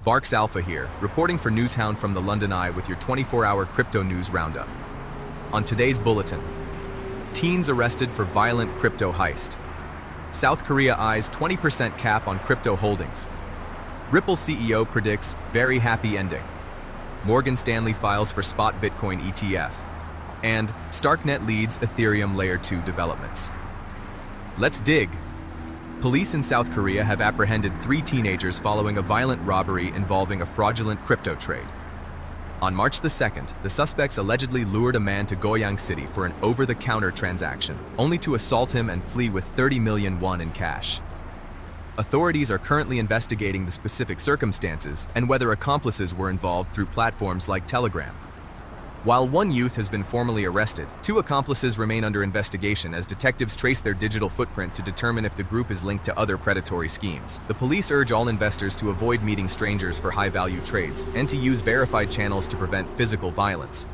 Barks Alpha here, reporting for Newshound from the London Eye with your 24-hour crypto news roundup. On today's bulletin, teens arrested for violent crypto heist. South Korea eyes 20% cap on crypto holdings. Ripple CEO predicts very happy ending. Morgan Stanley files for spot Bitcoin ETF. And Starknet leads Ethereum Layer 2 developments. Let's dig. Police in South Korea have apprehended 3 teenagers following a violent robbery involving a fraudulent crypto trade. On March the 2nd, the suspects allegedly lured a man to Goyang City for an over-the-counter transaction, only to assault him and flee with 30 million won in cash. Authorities are currently investigating the specific circumstances and whether accomplices were involved through platforms like Telegram. While one youth has been formally arrested, 2 accomplices remain under investigation as detectives trace their digital footprint to determine if the group is linked to other predatory schemes. The police urge all investors to avoid meeting strangers for high-value trades and to use verified channels to prevent physical violence.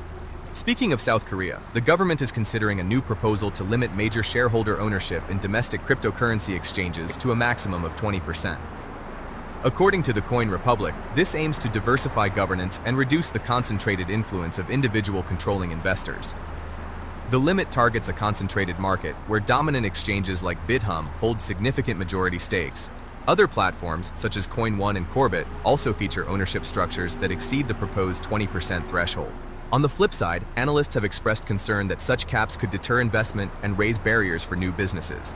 Speaking of South Korea, the government is considering a new proposal to limit major shareholder ownership in domestic cryptocurrency exchanges to a maximum of 20%. According to the Coin Republic, this aims to diversify governance and reduce the concentrated influence of individual controlling investors. The limit targets a concentrated market where dominant exchanges like BitHum hold significant majority stakes. Other platforms, such as Coin1 and Corbit, also feature ownership structures that exceed the proposed 20% threshold. On the flip side, analysts have expressed concern that such caps could deter investment and raise barriers for new businesses.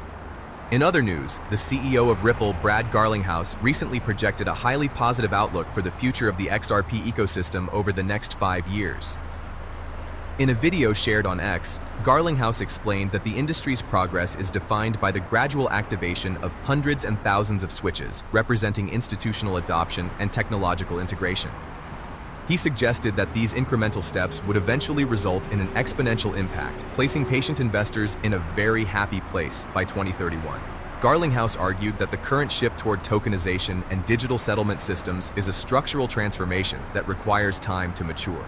In other news, the CEO of Ripple, Brad Garlinghouse, recently projected a highly positive outlook for the future of the XRP ecosystem over the next 5 years. In a video shared on X, Garlinghouse explained that the industry's progress is defined by the gradual activation of hundreds and thousands of switches, representing institutional adoption and technological integration. He suggested that these incremental steps would eventually result in an exponential impact, placing patient investors in a very happy place by 2031. Garlinghouse argued that the current shift toward tokenization and digital settlement systems is a structural transformation that requires time to mature.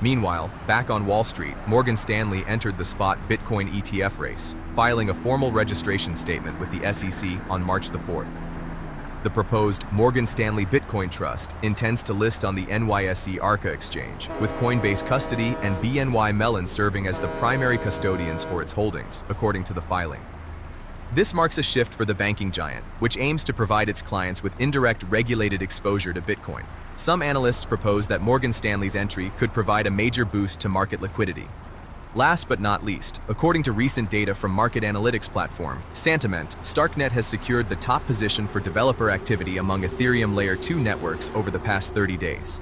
Meanwhile, back on Wall Street, Morgan Stanley entered the spot Bitcoin ETF race, filing a formal registration statement with the SEC on March the 4th. The proposed Morgan Stanley Bitcoin Trust intends to list on the NYSE Arca exchange, with Coinbase Custody and BNY Mellon serving as the primary custodians for its holdings, according to the filing. This marks a shift for the banking giant, which aims to provide its clients with indirect regulated exposure to Bitcoin. Some analysts propose that Morgan Stanley's entry could provide a major boost to market liquidity. Last but not least, according to recent data from market analytics platform Santiment, Starknet has secured the top position for developer activity among Ethereum Layer 2 networks over the past 30 days.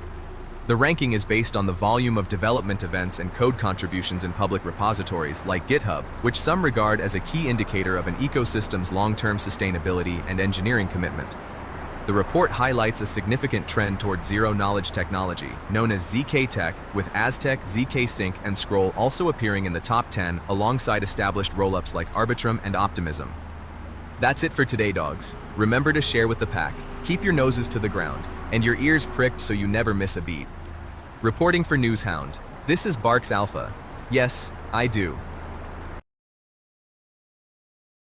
The ranking is based on the volume of development events and code contributions in public repositories like GitHub, which some regard as a key indicator of an ecosystem's long-term sustainability and engineering commitment. The report highlights a significant trend toward zero-knowledge technology, known as ZK Tech, with Aztec, ZK Sync, and Scroll also appearing in the top 10 alongside established rollups like Arbitrum and Optimism. That's it for today, dogs. Remember to share with the pack, keep your noses to the ground, and your ears pricked so you never miss a beat. Reporting for Newshound, this is Barks Alpha. Yes, I do.